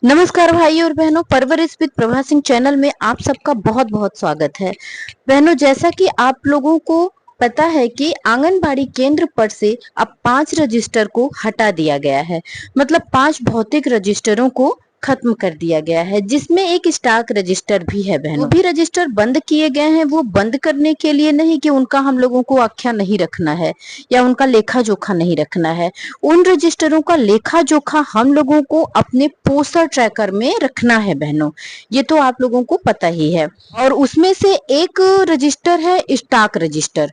नमस्कार भाई और बहनों, परवरिश विद प्रभा सिंह चैनल में आप सबका बहुत बहुत स्वागत है। बहनों, जैसा कि आप लोगों को पता है कि आंगनबाड़ी केंद्र पर से अब 5 रजिस्टर को हटा दिया गया है। मतलब 5 भौतिक रजिस्टरों को खत्म कर दिया गया है, जिसमें एक स्टाक रजिस्टर भी है। बहनों, वो भी रजिस्टर बंद किए गए हैं। वो बंद करने के लिए नहीं कि उनका हम लोगों को आख्या नहीं रखना है या उनका लेखा जोखा नहीं रखना है। उन रजिस्टरों का लेखा जोखा हम लोगों को अपने पोस्टर ट्रैकर में रखना है। बहनों, ये तो आप लोगों को पता ही है। और उसमें से एक रजिस्टर है स्टाक रजिस्टर।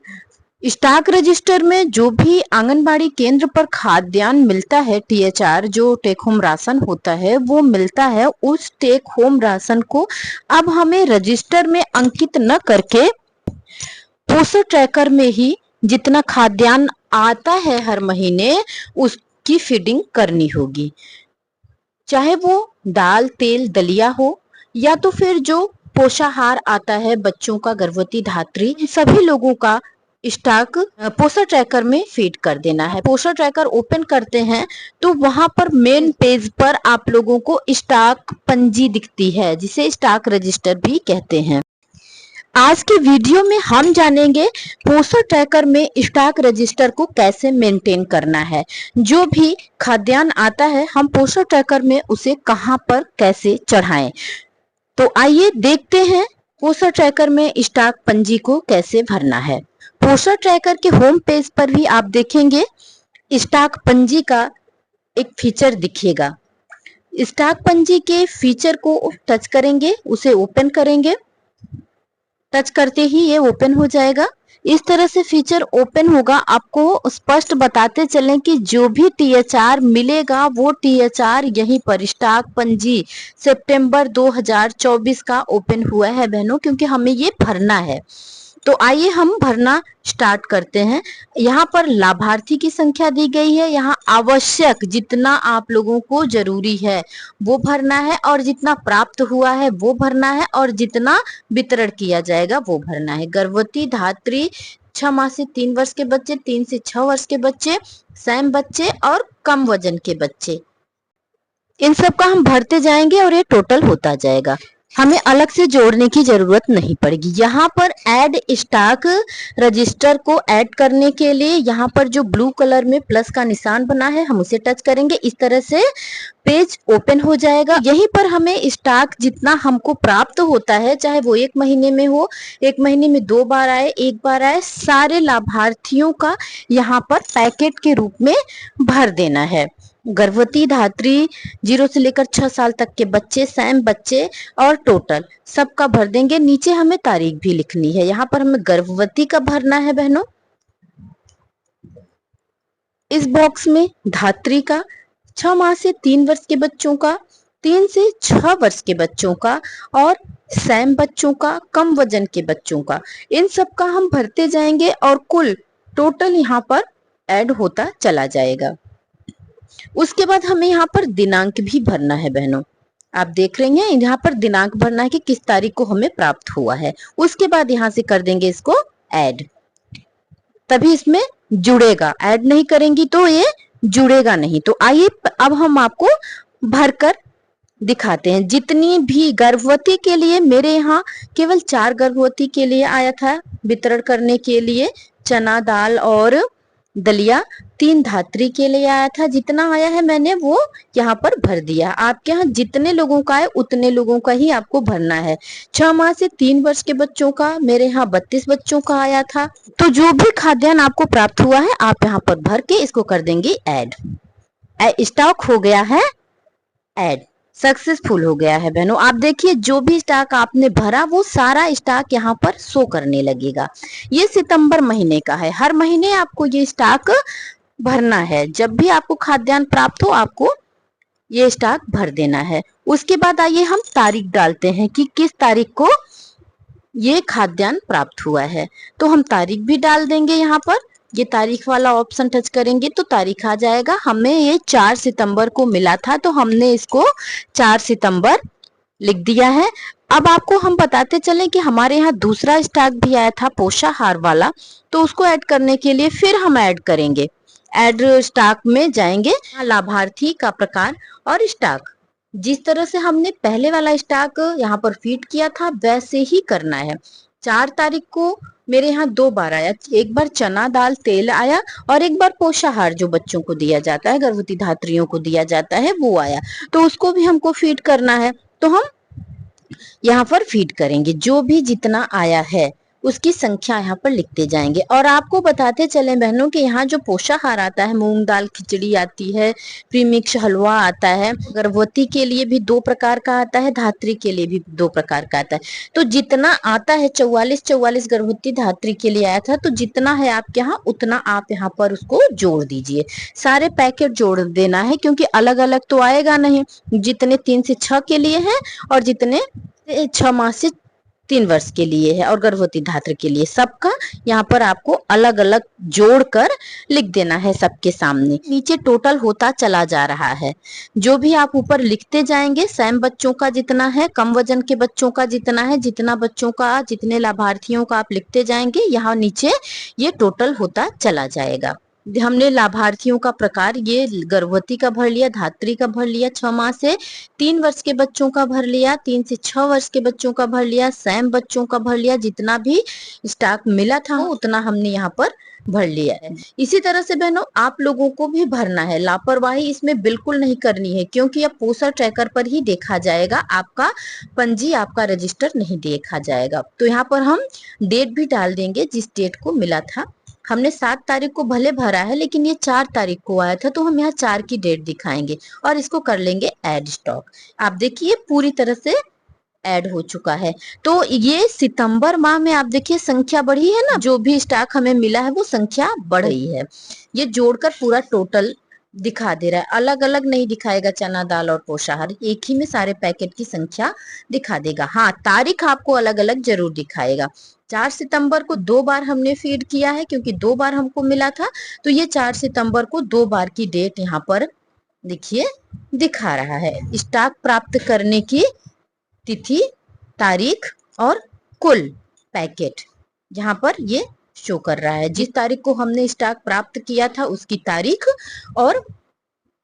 स्टाक रजिस्टर में जो भी आंगनबाड़ी केंद्र पर खाद्यान्न मिलता है, THR जो टेक होम राशन होता है, वो मिलता है। उस टेक होम राशन को अब हमें रजिस्टर में अंकित न करके पोस्टर ट्रैकर में ही जितना खाद्यान्न आता है हर महीने, उसकी फीडिंग करनी होगी। चाहे वो दाल, तेल, दलिया हो या तो फिर जो पोषाहार आता है बच्चों का, गर्भवती धात्री, सभी लोगों का स्टॉक पोस्टर ट्रैकर में फीड कर देना है। पोस्टर ट्रैकर ओपन करते हैं तो वहां पर मेन पेज पर आप लोगों को स्टॉक पंजी दिखती है, जिसे स्टॉक रजिस्टर भी कहते हैं। आज के वीडियो में हम जानेंगे पोस्टर ट्रैकर में स्टॉक रजिस्टर को कैसे मेंटेन करना है। जो भी खाद्यान्न आता है हम पोस्टर ट्रैकर में उसे कहां पर कैसे चढ़ाएं। तो आइए देखते हैं पोस्टर ट्रैकर में स्टॉक पंजी को कैसे भरना है। पोस्टर ट्रैकर के होम पेज पर भी आप देखेंगे स्टॉक पंजी का एक फीचर दिखेगा। स्टॉक पंजी के फीचर को टच करेंगे, उसे ओपन करेंगे। टच करते ही ये ओपन हो जाएगा। इस तरह से फीचर ओपन होगा। आपको स्पष्ट बताते चलें कि जो भी THR मिलेगा वो THR यहीं पर स्टॉक पंजी सितंबर 2024 का ओपन हुआ है बहनों, क्योंकि हमें ये भरना है। तो आइए हम भरना स्टार्ट करते हैं। यहाँ पर लाभार्थी की संख्या दी गई है। यहाँ आवश्यक जितना आप लोगों को जरूरी है वो भरना है, और जितना प्राप्त हुआ है वो भरना है, और जितना वितरण किया जाएगा वो भरना है। गर्भवती धात्री, 6 माह से 3 वर्ष के बच्चे, 3 से 6 वर्ष के बच्चे, सैम बच्चे और कम वजन के बच्चे, इन सब का हम भरते जाएंगे और ये टोटल होता जाएगा। हमें अलग से जोड़ने की जरूरत नहीं पड़ेगी। यहाँ पर ऐड स्टॉक रजिस्टर को ऐड करने के लिए यहाँ पर जो ब्लू कलर में प्लस का निशान बना है हम उसे टच करेंगे। इस तरह से पेज ओपन हो जाएगा। यहीं पर हमें स्टॉक जितना हमको प्राप्त होता है, चाहे वो 1 महीने में हो, 1 महीने में 2 बार आए, 1 बार आए, सारे लाभार्थियों का यहाँ पर पैकेट के रूप में भर देना है। गर्भवती धात्री, 0 से लेकर 6 साल तक के बच्चे, सैम बच्चे और टोटल सबका भर देंगे। नीचे हमें तारीख भी लिखनी है। यहाँ पर हमें गर्भवती का भरना है बहनों। इस बॉक्स में धात्री का, 6 माह से 3 वर्ष के बच्चों का, 3 से 6 वर्ष के बच्चों का और सैम बच्चों का, कम वजन के बच्चों का, इन सब का हम भरते जाएंगे और कुल टोटल यहाँ पर ऐड होता चला जाएगा। उसके बाद हमें यहाँ पर दिनांक भी भरना है बहनों। आप देख रहे हैं यहाँ पर दिनांक भरना है कि किस तारीख को हमें प्राप्त हुआ है। उसके बाद यहाँ से कर देंगे इसको ऐड, तभी इसमें जुड़ेगा। ऐड नहीं करेंगी तो ये जुड़ेगा नहीं। तो आइए अब हम आपको भरकर दिखाते हैं। जितनी भी गर्भवती के लिए मेरे यहाँ केवल 4 गर्भवती के लिए आया था वितरण करने के लिए, चना दाल और दलिया। 3 धात्री के लिए आया था। जितना आया है मैंने वो यहाँ पर भर दिया। आपके यहाँ जितने लोगों का है उतने लोगों का ही आपको भरना है। 6 माह से 3 वर्ष के बच्चों का मेरे यहाँ 32 बच्चों का आया था। तो जो भी खाद्यान्न आपको प्राप्त हुआ है आप यहाँ पर भर के इसको कर देंगे ऐड। स्टॉक हो गया है ऐड, सक्सेसफुल हो गया है बहनों। आप देखिए जो भी स्टॉक आपने भरा वो सारा स्टॉक यहाँ पर शो करने लगेगा। ये सितंबर महीने का है। हर महीने आपको ये स्टॉक भरना है। जब भी आपको खाद्यान्न प्राप्त हो आपको ये स्टॉक भर देना है। उसके बाद आइए हम तारीख डालते हैं कि किस तारीख को ये खाद्यान्न प्राप्त हुआ है। तो हम तारीख भी डाल देंगे। यहाँ पर ये तारीख वाला ऑप्शन टच करेंगे तो तारीख आ जाएगा। हमें ये 4 सितंबर को मिला था तो हमने इसको 4 सितंबर लिख दिया है। अब आपको हम बताते चलें कि हमारे यहाँ दूसरा स्टॉक भी आया था पोषाहार वाला, तो उसको ऐड करने के लिए फिर हम ऐड करेंगे। ऐड स्टॉक में जाएंगे, लाभार्थी का प्रकार और स्टॉक, जिस तरह से हमने पहले वाला स्टॉक यहाँ पर फीड किया था वैसे ही करना है। 4 तारीख को मेरे यहाँ 2 बार आया, एक बार चना दाल तेल आया और एक बार पोषाहार जो बच्चों को दिया जाता है, गर्भवती धात्रियों को दिया जाता है, वो आया। तो उसको भी हमको फीड करना है, तो हम यहाँ पर फीड करेंगे। जो भी जितना आया है उसकी संख्या यहाँ पर लिखते जाएंगे। और आपको बताते चले बहनों कि यहाँ जो पोषाहार आता है, मूंग दाल खिचड़ी आती है, प्रीमिक्स हलवा आता है, गर्भवती के लिए भी 2 प्रकार का आता है, धात्री के लिए भी 2 प्रकार का आता है। तो जितना आता है 44 गर्भवती धात्री के लिए आया था, तो जितना है आपके यहाँ उतना आप यहाँ पर उसको जोड़ दीजिए। सारे पैकेट जोड़ देना है, क्योंकि अलग अलग तो आएगा नहीं। जितने 3 से 6 के लिए है और जितने 6 माह से 3 वर्ष के लिए है और गर्भवती धात्री के लिए, सबका यहाँ पर आपको अलग अलग जोड़कर लिख देना है सबके सामने। नीचे टोटल होता चला जा रहा है, जो भी आप ऊपर लिखते जाएंगे, सैम बच्चों का जितना है, कम वजन के बच्चों का जितना है, जितना बच्चों का, जितने लाभार्थियों का आप लिखते जाएंगे, यहाँ नीचे ये टोटल होता चला जाएगा। हमने लाभार्थियों का प्रकार ये गर्भवती का भर लिया, धात्री का भर लिया, 6 माह से 3 वर्ष के बच्चों का भर लिया, 3 से 6 वर्ष के बच्चों का भर लिया, सैम बच्चों का भर लिया। जितना भी स्टॉक मिला था उतना हमने यहाँ पर भर लिया है। इसी तरह से बहनों आप लोगों को भी भरना है। लापरवाही इसमें बिल्कुल नहीं करनी है, क्योंकि अब पोषण ट्रैकर पर ही देखा जाएगा, आपका पंजी, आपका रजिस्टर नहीं देखा जाएगा। तो यहाँ पर हम डेट भी डाल देंगे जिस डेट को मिला था। हमने 7 तारीख को भले भरा है, लेकिन ये 4 तारीख को आया था, तो हम यहाँ 4 की डेट दिखाएंगे और इसको कर लेंगे ऐड स्टॉक। आप देखिए पूरी तरह से ऐड हो चुका है। तो ये सितंबर माह में आप देखिए संख्या बढ़ी है ना, जो भी स्टॉक हमें मिला है वो संख्या बढ़ रही है। ये जोड़कर पूरा टोटल दिखा दे रहा है, अलग अलग नहीं दिखाएगा चना दाल और पोषाहार, एक ही में सारे पैकेट की संख्या दिखा देगा। हाँ, तारीख आपको अलग अलग जरूर दिखाएगा। 4 सितंबर को 2 बार हमने फीड किया है, क्योंकि 2 बार हमको मिला था, तो ये 4 सितंबर को 2 बार की डेट यहाँ पर देखिए दिखा रहा है। स्टॉक प्राप्त करने की तिथि, तारीख और कुल पैकेट यहाँ पर ये शो कर रहा है। जिस तारीख को हमने स्टॉक प्राप्त किया था उसकी तारीख और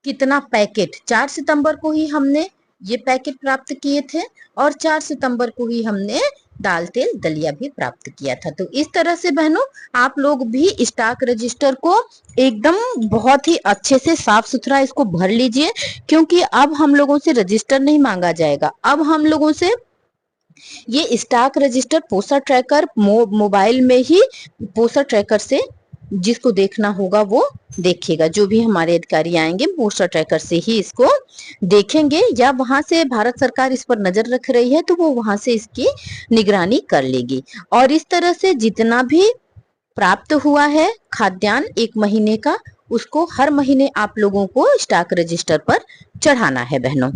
कितना पैकेट। 4 सितंबर को ही हमने ये पैकेट प्राप्त किए थे और 4 सितंबर को ही हमने दाल तेल दलिया भी प्राप्त किया था। तो इस तरह से बहनों आप लोग भी स्टॉक रजिस्टर को एकदम बहुत ही अच्छे से साफ सुथरा इसको भर लीजिए, क्योंकि अब हम लोगों से रजिस्टर नहीं मांगा जाएगा। अब हम लोगों से ये स्टॉक रजिस्टर पोषण ट्रैकर मोबाइल में ही पोषण ट्रैकर से जिसको देखना होगा वो देखेगा। जो भी हमारे अधिकारी आएंगे पोस्टर ट्रैकर से ही इसको देखेंगे, या वहां से भारत सरकार इस पर नजर रख रही है तो वो वहां से इसकी निगरानी कर लेगी। और इस तरह से जितना भी प्राप्त हुआ है खाद्यान्न 1 महीने का, उसको हर महीने आप लोगों को स्टॉक रजिस्टर पर चढ़ाना है बहनों।